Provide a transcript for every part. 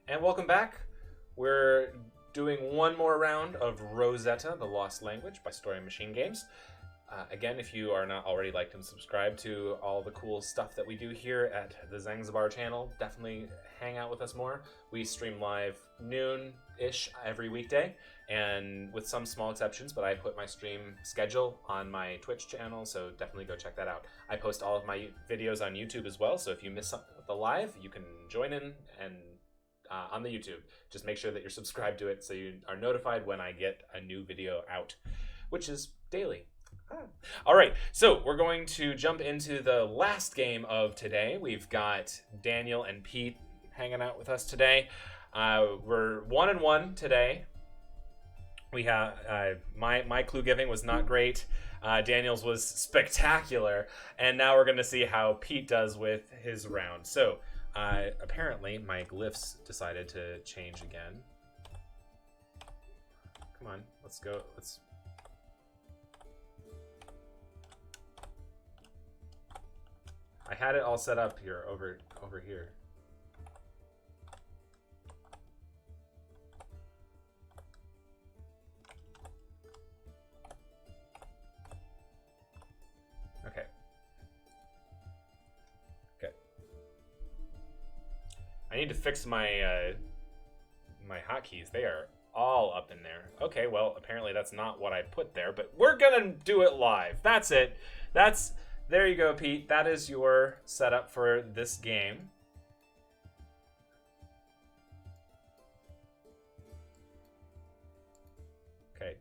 And welcome back. We're doing one more round of Rosetta, the Lost Language by Story Machine Games. Again, if you are not already liked and subscribed to all the cool stuff that we do here at the Zanzibar channel, definitely hang out with us more. We stream live noon-ish every weekday, and with some small exceptions, but I put my stream schedule on my Twitch channel, so definitely go check that out. I post all of my videos on YouTube as well, so if you miss the live, you can join in and on the YouTube. Just make sure that you're subscribed to it so you are notified when I get a new video out, which is daily. All right, so we're going to jump into the last game of today. We've got Daniel and Pete hanging out with us today. We're 1-1 today. We have my clue giving was not great. Daniel's was spectacular, and now we're going to see how Pete does with his round. So apparently my glyphs decided to change again. Come on, let's go. I had it all set up here over here. Okay. I need to fix my my hotkeys. They are all up in there. Okay, well, apparently that's not what I put there, but we're gonna do it live. That's it. There you go, Pete. That is your setup for this game. Okay,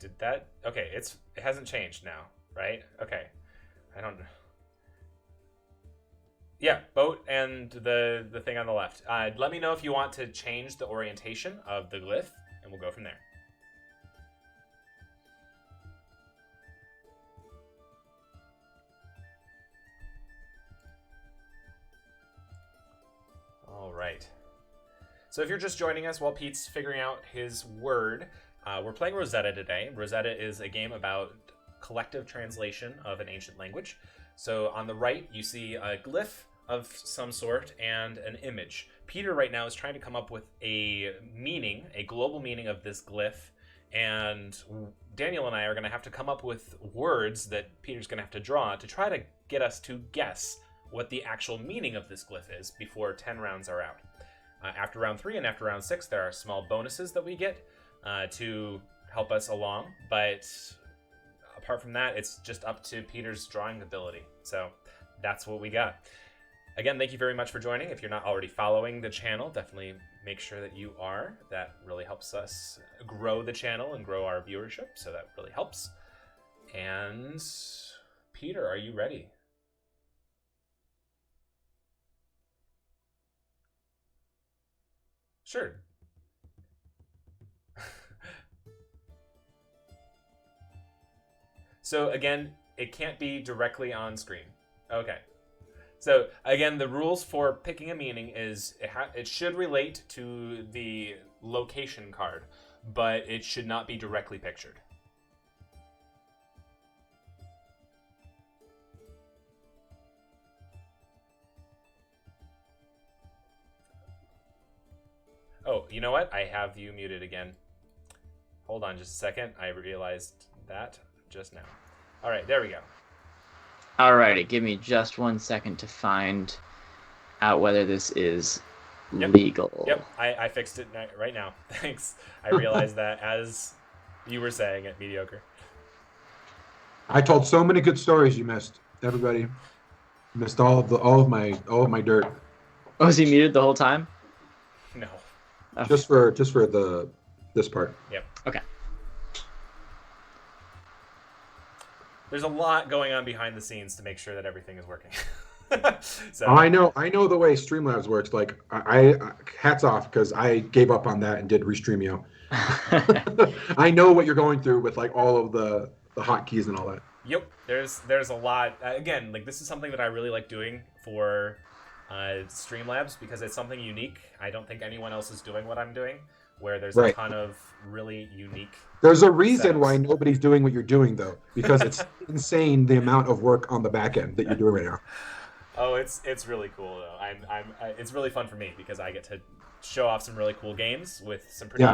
okay, it hasn't changed now, right? Okay. I don't know. Yeah, boat and the thing on the left. Let me know if you want to change the orientation of the glyph, and we'll go from there. All right. So if you're just joining us while Pete's figuring out his word, we're playing Rosetta today. Rosetta is a game about collective translation of an ancient language. So on the right, you see a glyph of some sort and an image. Peter right now is trying to come up with a meaning, a global meaning of this glyph, and Daniel and I are going to have to come up with words that Peter's going to have to draw to try to get us to guess what the actual meaning of this glyph is before 10 rounds are out. After round 3 and after round 6, there are small bonuses that we get to help us along, but apart from that, it's just up to Peter's drawing ability. So that's what we got. Again, thank you very much for joining. If you're not already following the channel, definitely make sure that you are. That really helps us grow the channel and grow our viewership, so that really helps. And Peter, are you ready? Sure. So again, it can't be directly on screen. Okay. So again, the rules for picking a meaning is it should relate to the location card, but it should not be directly pictured. Oh, you know what? I have you muted again. Hold on just a second. I realized that just now. All right, there we go. Alrighty, give me just 1 second to find out whether this is legal. Yep, I fixed it right now. Thanks. I realized that as you were saying it, mediocre. I told so many good stories you missed. Everybody missed all of my dirt. Oh, is he muted the whole time? No. Oh. Just for this part. Yep. Okay. There's a lot going on behind the scenes to make sure that everything is working. So I know the way Streamlabs works. Like I hats off, because I gave up on that and did Restreamio. I know what you're going through with like all of the hotkeys and all that. Yep. There's a lot. Again, like this is something that I really like doing for Streamlabs because it's something unique. I don't think anyone else is doing what I'm doing, where there's a ton of really unique. There's a reason why nobody's doing what you're doing, though, because it's insane the amount of work on the back end that you're doing right now. Oh, it's really cool though. It's really fun for me because I get to show off some really cool games with some pretty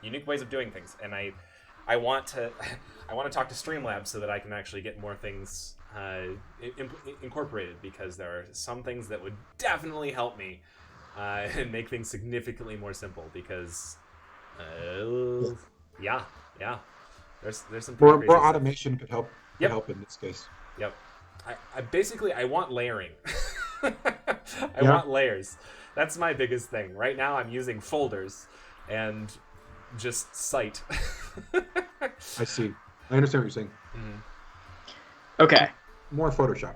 unique ways of doing things, and I want to I want to talk to Streamlabs so that I can actually get more things incorporated, because there are some things that would definitely help me and make things significantly more simple. Because there's some more pretty crazy stuff. automation could help. Yep. Help in this case. Yep. I want layering. I want layers. That's my biggest thing. Right now I'm using folders and just cite. I see. I understand what you're saying. Okay. More Photoshop.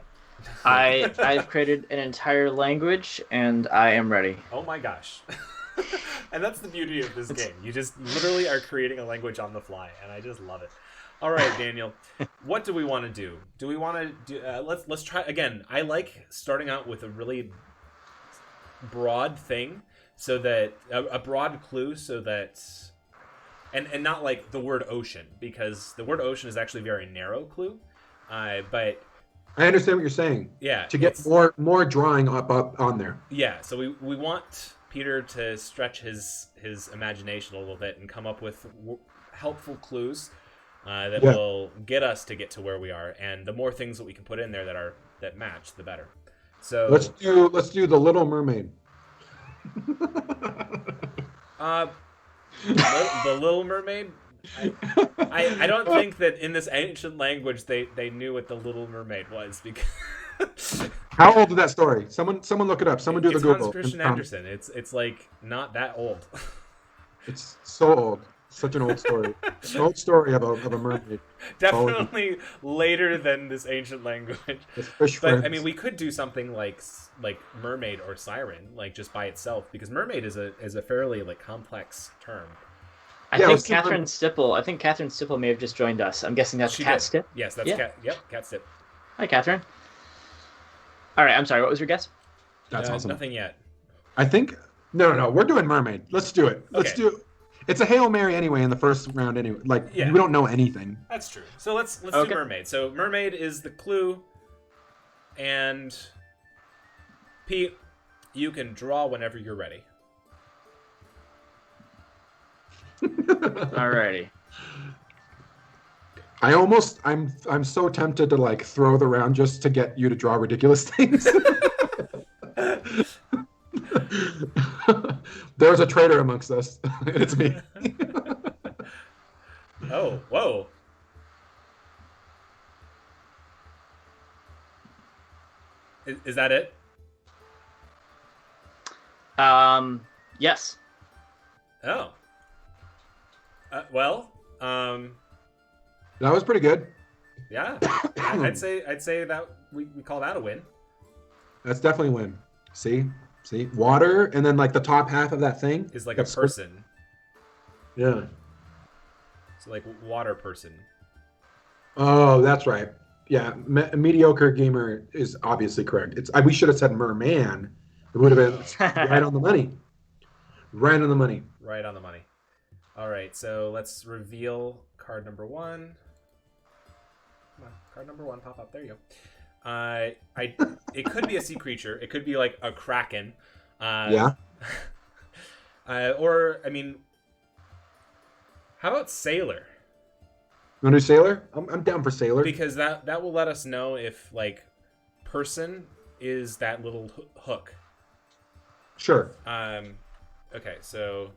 I've created an entire language and I am ready. Oh my gosh. And that's the beauty of this game. You just literally are creating a language on the fly, and I just love it. All right, Daniel, what do we want to do? Do we want to do? Let's try again. I like starting out with a really broad thing, so that a broad clue, so that, and not like the word ocean, because the word ocean is actually a very narrow clue. But I understand what you're saying. Yeah, to get more drawing up on there. Yeah, so we want Peter to stretch his imagination a little bit and come up with helpful clues that will get us to get to where we are, and the more things that we can put in there that match, the better. So let's do the Little Mermaid. The Little Mermaid. I don't think that in this ancient language they knew what the Little Mermaid was, because how old is that story? Someone look it up. Someone do the Google. Hans Christian Andersen. It's like not that old. It's so old. Such an old story. An old story of a mermaid. Definitely later than this ancient language. But I mean, we could do something like mermaid or siren, like just by itself, because mermaid is a fairly like complex term. I think Catherine Stipple may have just joined us. I'm guessing that's Cat Stip. Yes, that's Cat. Yep, Cat Stip. Hi, Catherine. All right, I'm sorry. What was your guess? That's awesome. Nothing yet. I think no. We're doing mermaid. Let's do it. Let's do it. It's a Hail Mary anyway in the first round anyway. Like, we don't know anything. That's true. So let's do mermaid. So mermaid is the clue, and Pete, you can draw whenever you're ready. Alrighty. I'm so tempted to like throw the round just to get you to draw ridiculous things. There's a traitor amongst us. It's me. Oh, whoa. Is that it? Yes. Oh. That was pretty good. Yeah. I'd say that we call that a win. That's definitely a win. See, water, and then like the top half of that thing is like a person. Yeah. So like water person. Oh, that's right. Yeah, mediocre gamer is obviously correct. We should have said merman. It would have been right on the money. Right on the money. Right on the money. All right, so let's reveal card number 1. Come on, card number 1, pop up. There you go. It could be a sea creature. It could be like a kraken. Yeah. Or I mean, how about sailor? You want to do sailor? I'm down for sailor. Because that will let us know if like person is that little hook. Sure. Okay, so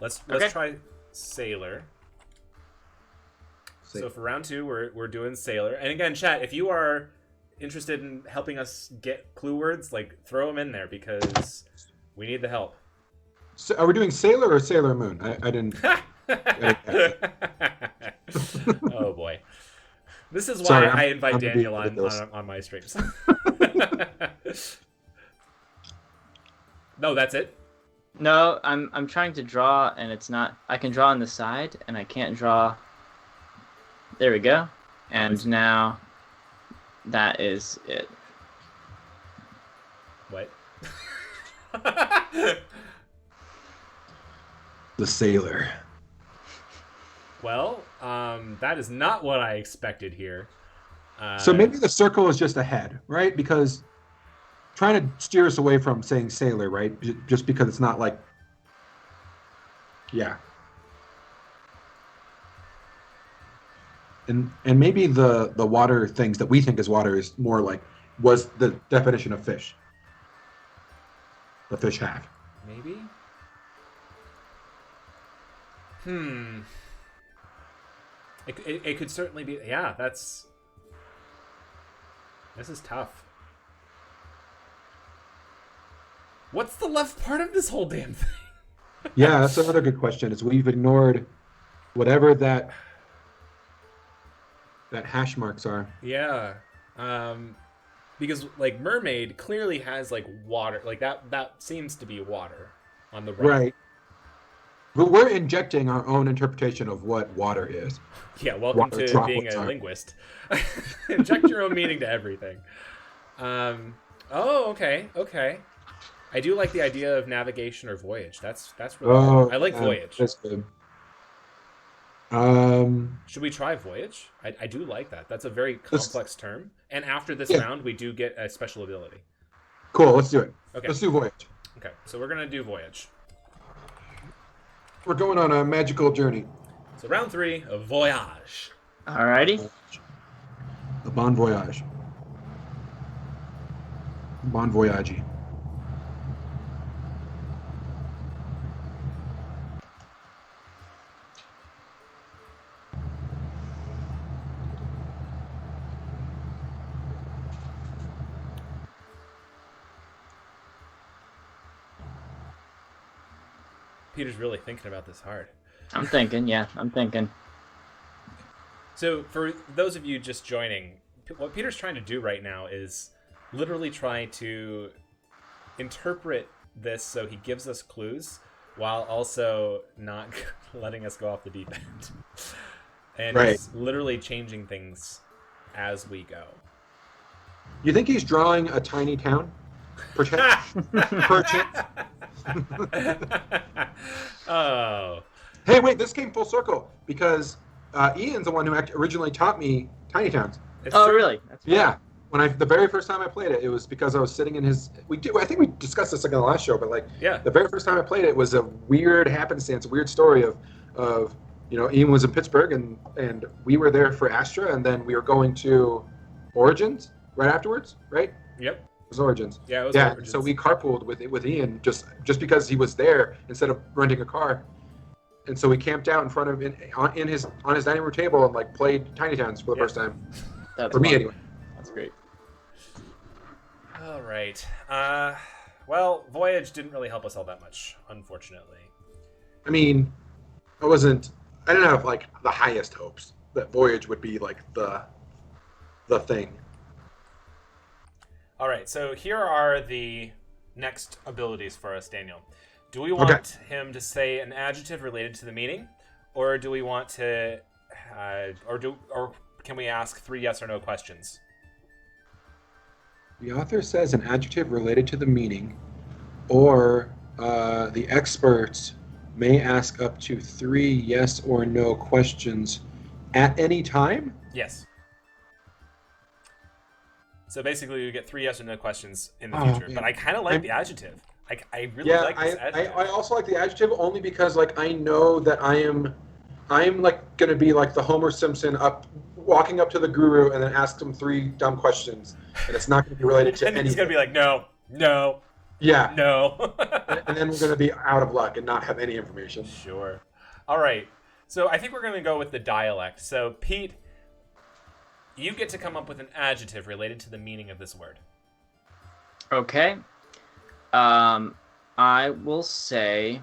let's try sailor. So for round 2, we're doing sailor. And again, chat, if you are interested in helping us get clue words, like throw them in there, because we need the help. So are we doing sailor or Sailor Moon? I didn't. Oh boy, this is why I invite Daniel on my streams. No, that's it. No, I'm trying to draw, and it's not. I can draw on the side, and I can't draw. There we go. And now that is it. What? The sailor. Well, that is not what I expected here. So maybe the circle is just a head, right? Because trying to steer us away from saying sailor, right? Just because it's not like, yeah. And maybe the water things that we think is water is more like was the definition of fish. The fish have. Maybe. It could certainly be. Yeah, this is tough. What's the left part of this whole damn thing? Yeah, that's another good question. Is we've ignored whatever that hash marks are. Yeah. Because like mermaid clearly has like water, like that seems to be water on the right. But we're injecting our own interpretation of what water is. Yeah, welcome to being a linguist. Inject your own meaning to everything. Okay. I do like the idea of navigation or voyage. That's really I like voyage. That's good. Should we try voyage? I do like that. That's a very complex term. And after this round, we do get a special ability. Cool, let's do it. Okay. Let's do voyage. Okay, so we're going to do voyage. We're going on a magical journey. So round 3 of voyage. Alrighty. The bon voyage. Bon voyage. Peter's really thinking about this hard. I'm thinking. So for those of you just joining, what Peter's trying to do right now is literally try to interpret this so he gives us clues while also not letting us go off the deep end. And he's literally changing things as we go. You think he's drawing a tiny town? Perchance? Oh. Hey, wait, this came full circle because Ian's the one who originally taught me tiny towns. Really? That's funny. Yeah. When the very first time I played it, it was because I was sitting in his. I think we discussed this like in the last show, but the very first time I played it was a weird happenstance, a weird story of Ian was in Pittsburgh and we were there for Astra, and then we were going to Origins right afterwards, right? Yep. It was Origins. Yeah, it was Origins. So we carpooled with Ian just because he was there instead of renting a car. And so we camped out in front of on his dining room table and like played Tiny Towns for the first time. That's for me anyway. That's great. All right. Well, Voyage didn't really help us all that much, unfortunately. I mean, I didn't have like the highest hopes that Voyage would be like the thing. All right, so here are the next abilities for us, Daniel. Do we want him to say an adjective related to the meaning, or do we want to, or can we ask 3 yes or no questions? The author says an adjective related to the meaning, or the experts may ask up to 3 yes or no questions at any time? Yes. So basically, you get 3 yes or no questions in the future. But I kind of like the adjective. I really like this adjective. I also like the adjective only because like I know that I'm like going to be like the Homer Simpson walking up to the guru and then ask him 3 dumb questions, and it's not going to be related to anything. And he's going to be like, no. Yeah. No. And then we're going to be out of luck and not have any information. Sure. All right. So I think we're going to go with the dialect. So Pete, you get to come up with an adjective related to the meaning of this word. Okay. I will say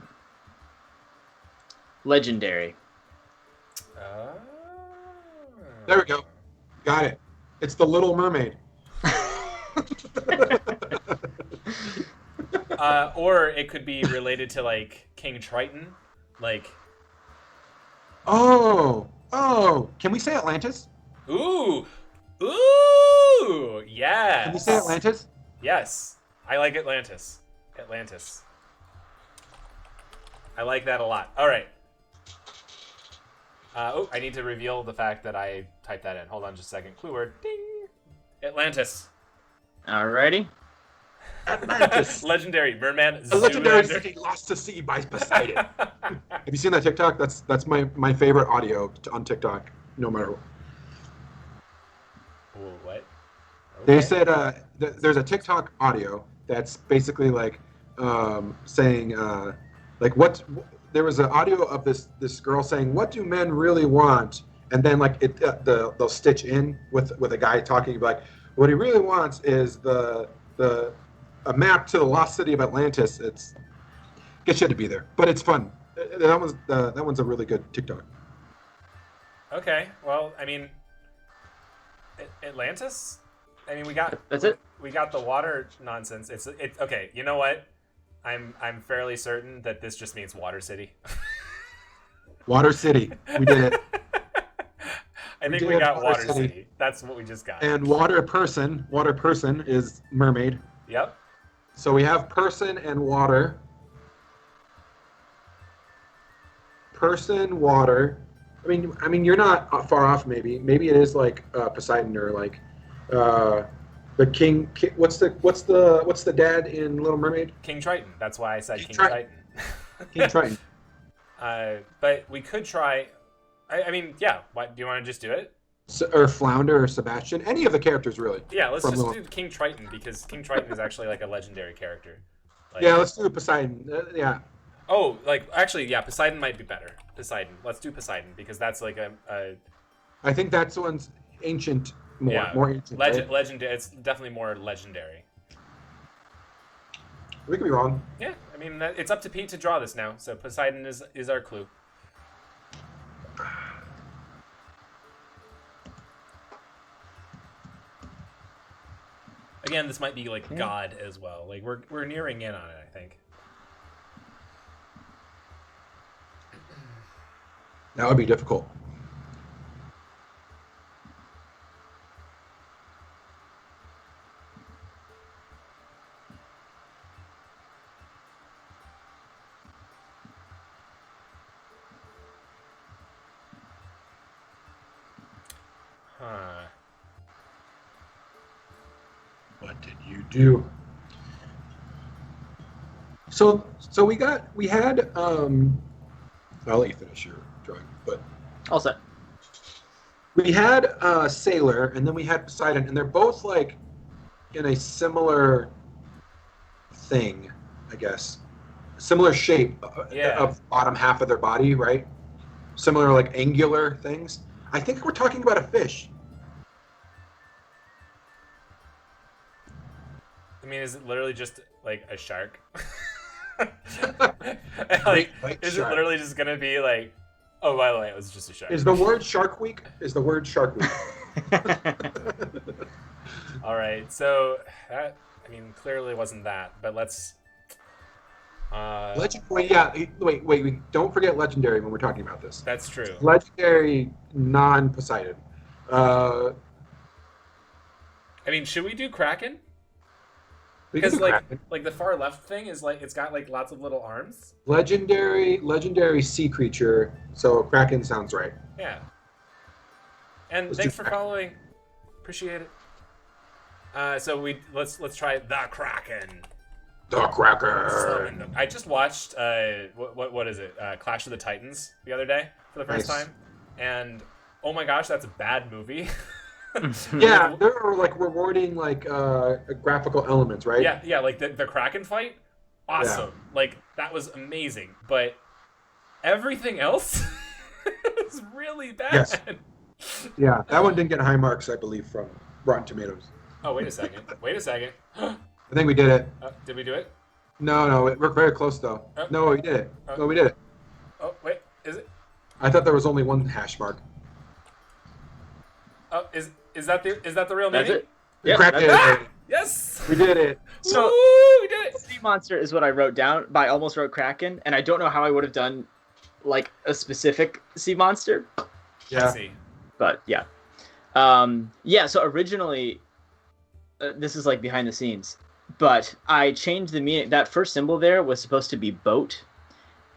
legendary. There we go. Got it. It's the Little Mermaid. Or it could be related to like King Triton, like. Oh, can we say Atlantis? Ooh, yes. Can we say Atlantis? Yes, I like Atlantis. I like that a lot. All right. I need to reveal the fact that I typed that in. Hold on just a second. Clue word. Ding. Atlantis. Alrighty. Atlantis. Legendary merman. A legendary Zoolander. city lost to sea by Poseidon. Have you seen that TikTok? That's my favorite audio on TikTok, no matter what. What? Okay. They said there's a TikTok audio that's basically like saying like what there was an audio of this girl saying, "What do men really want?" And then like they'll stitch in with a guy talking like, "What he really wants is a map to the lost city of Atlantis." It's get you to be there, but it's fun. That one's a really good TikTok. Okay. Well, I mean, Atlantis. I mean, That's it. We got the water nonsense. It's okay. You know what? I'm fairly certain that this just means Water City. Water City. We did it. I think we got Water City. That's what we just got. And Water Person is mermaid. Yep. So we have person and water. Person, water. I mean, you're not far off. Maybe it is like Poseidon or like the king. What's the dad in Little Mermaid? King Triton. That's why I said King Triton. King Triton. But we could try. I mean, yeah. What do you want to just do it? Or Flounder or Sebastian, any of the characters really. Yeah, let's just do King Triton because King Triton is actually like a legendary character. Like, yeah, let's do Poseidon. Yeah. Oh, like actually, yeah, Poseidon might be better. Poseidon. Let's do Poseidon because that's like a I think that's one's ancient more ancient. Legendary. It's definitely more legendary. We could be wrong. Yeah, I mean it's up to Pete to draw this now. So Poseidon is our clue. Again, this might be like God as well. Like we're nearing in on it, I think. That would be difficult. Huh. What did you do? So we had I'll let you finish your drawing, but All set. we had Sailor and then we had Poseidon, and they're both like in a similar thing, I guess. Similar shape of bottom half of their body, right? Similar like angular things. I think we're talking about a fish. I mean, is it literally just like a shark? Like, is it literally just gonna be like, oh, by the way, it was just a shark? Is the word Shark Week? All right, so that, I mean, clearly wasn't that, but let's. Wait, don't forget legendary when we're talking about this. That's true. Legendary non-Poseidon. I mean, should we do Kraken? Because like the far left thing is like it's got like lots of little arms. Legendary sea creature. So Kraken sounds right. Yeah. And thanks for following. Appreciate it. So let's try the Kraken. The Kraken. I just watched what is it? Clash of the Titans the other day for the first time, and oh my gosh, that's a bad movie. Yeah, there are like rewarding like graphical elements, right? Yeah, like the Kraken fight, awesome. Yeah. Like that was amazing, but everything else is really bad. Yes. Yeah, that one didn't get high marks, I believe, from Rotten Tomatoes. Oh, wait a second. I think we did it. Did we do it? No, we're very close though. No, we did it. No, we did it. Oh, wait, is it? I thought there was only one hash mark. Oh, is that the real name? That's it. Yeah, cracked it. Yes, we did it. So we did it. Sea monster is what I wrote down, but I almost wrote Kraken, and I don't know how I would have done like a specific sea monster. Yeah. I see. But yeah, So originally, this is like behind the scenes, but I changed the meaning. That first symbol there was supposed to be boat,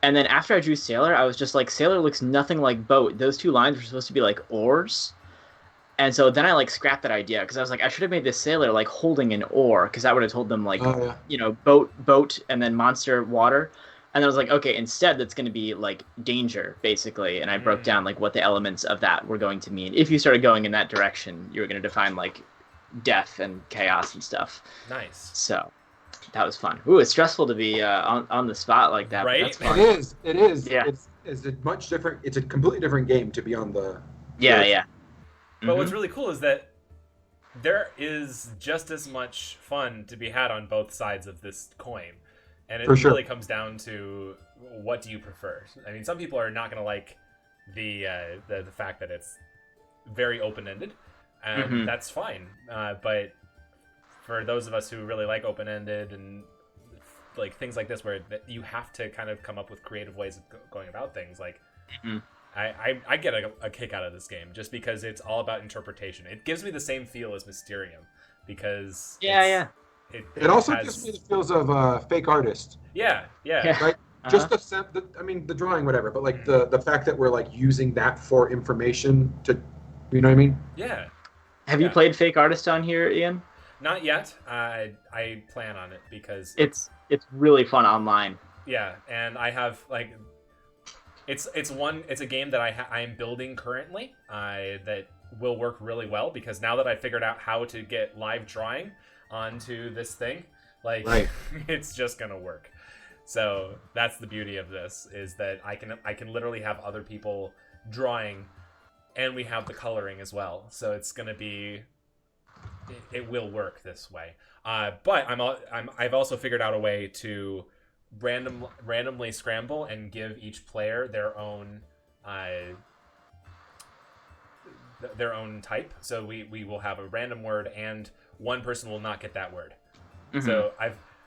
and then after I drew sailor, I was just like, sailor looks nothing like boat. Those two lines were supposed to be like oars. And so then I like scrapped that idea because I was like, I should have made this sailor like holding an oar because that would have told them like, Oh yeah. boat, and then monster water. And I was like, okay, instead that's going to be like danger basically. And I broke down like what the elements of that were going to mean. If you started going in that direction, you were going to define like death and chaos and stuff. Nice. So that was fun. Ooh, it's stressful to be on the spot like that. Right? But that's fun. It is. It is. Yeah. It's a much different. It's a completely different game to be on the. Yeah, yeah. But what's really cool is that there is just as much fun to be had on both sides of this coin. And it really comes down to what do you prefer. I mean, some people are not going to like the fact that it's very open-ended, and that's fine. But for those of us who really like open-ended and like things like this, where you have to kind of come up with creative ways of going about things, like I get a kick out of this game just because it's all about interpretation. It gives me the same feel as Mysterium because It also gives me the feels of Fake Artist. Yeah. Right. Just the drawing, whatever, but like the fact that we're like using that for information to, you know what I mean? Yeah. Have you played Fake Artist on here, Ian? Not yet. I plan on it because it's really fun online. Yeah, and I have like it's a game that I am building currently that will work really well because now that I figured out how to get live drawing onto this thing, like it's just gonna work. So that's the beauty of this, is that I can literally have other people drawing, and we have the coloring as well. So it's gonna be, it will work this way. But I've also figured out a way to randomly scramble and give each player their own type. So we will have a random word, and one person will not get that word. So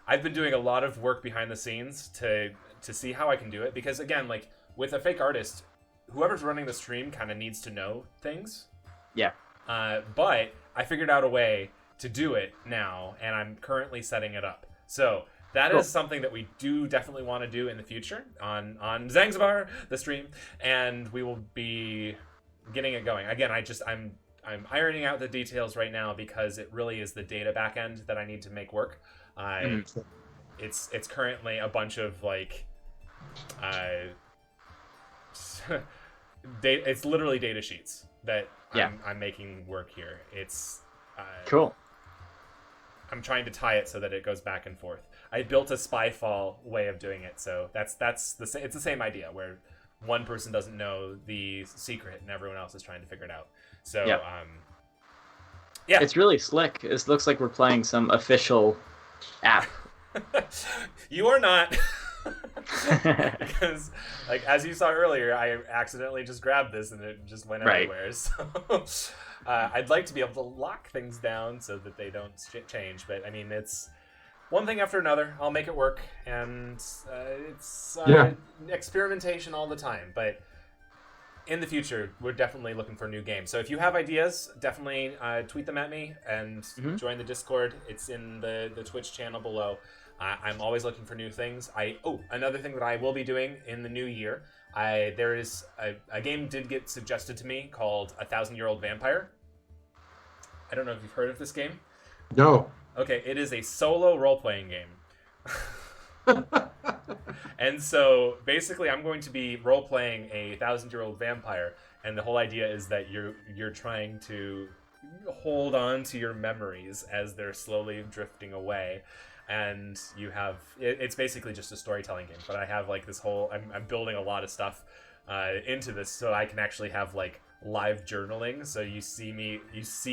I've been doing a lot of work behind the scenes to see how I can do it, because again, like with a Fake Artist, whoever's running the stream kind of needs to know things. Yeah. But I figured out a way to do it now, and I'm currently setting it up. So that is something that we do definitely want to do in the future on Zanzibar, the stream, and we will be getting it going. Again, I'm ironing out the details right now because it really is the data backend that I need to make work. It's currently a bunch of like it's literally data sheets that I'm making work here. It's cool. I'm trying to tie it so that it goes back and forth. I built a Spyfall way of doing it, so it's the same idea where one person doesn't know the secret and everyone else is trying to figure it out. So it's really slick. It looks like we're playing some official app. You are not. Because, like, as you saw earlier, I accidentally just grabbed this and it just went everywhere. So I'd like to be able to lock things down so that they don't change. But, I mean, it's one thing after another. I'll make it work. And it's experimentation all the time. But in the future, we're definitely looking for new games. So if you have ideas, definitely tweet them at me and join the Discord. It's in the Twitch channel below. I'm always looking for new things. Another thing that I will be doing in the new year, there is a game did get suggested to me called 1,000-Year-Old Vampire. I don't know if you've heard of this game. No. Okay, it is a solo role-playing game. And so basically I'm going to be role-playing a 1,000-year-old vampire, and the whole idea is that you're trying to hold on to your memories as they're slowly drifting away. And you have it's basically just a storytelling game, but I have like this whole I'm building a lot of stuff into this so I can actually have like live journaling. So you see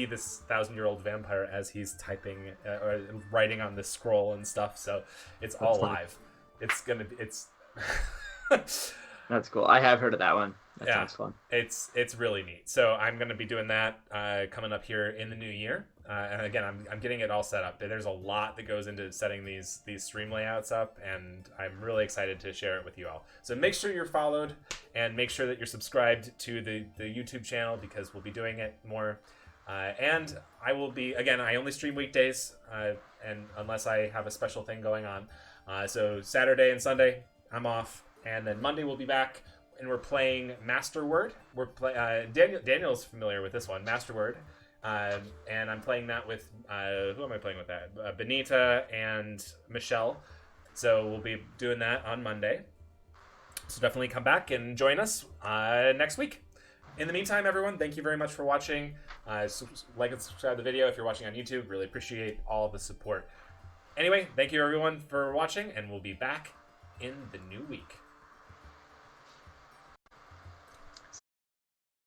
this 1,000-year-old vampire as he's typing or writing on this scroll and stuff. So it's all live. It's That's cool. I have heard of that one. That sounds fun. It's really neat. So I'm going to be doing that coming up here in the new year. And again, I'm getting it all set up. There's a lot that goes into setting these stream layouts up, and I'm really excited to share it with you all. So make sure you're followed, and make sure that you're subscribed to the YouTube channel, because we'll be doing it more. And I will be, again, I only stream weekdays, and unless I have a special thing going on. So Saturday and Sunday, I'm off. And then Monday we'll be back. and we're playing Masterword. Daniel's familiar with this one, Masterword. And I'm playing that with, who am I playing with that? Benita and Michelle. So we'll be doing that on Monday. So definitely come back and join us next week. In the meantime, everyone, thank you very much for watching. Like and subscribe to the video if you're watching on YouTube. Really appreciate all the support. Anyway, thank you everyone for watching, and we'll be back in the new week.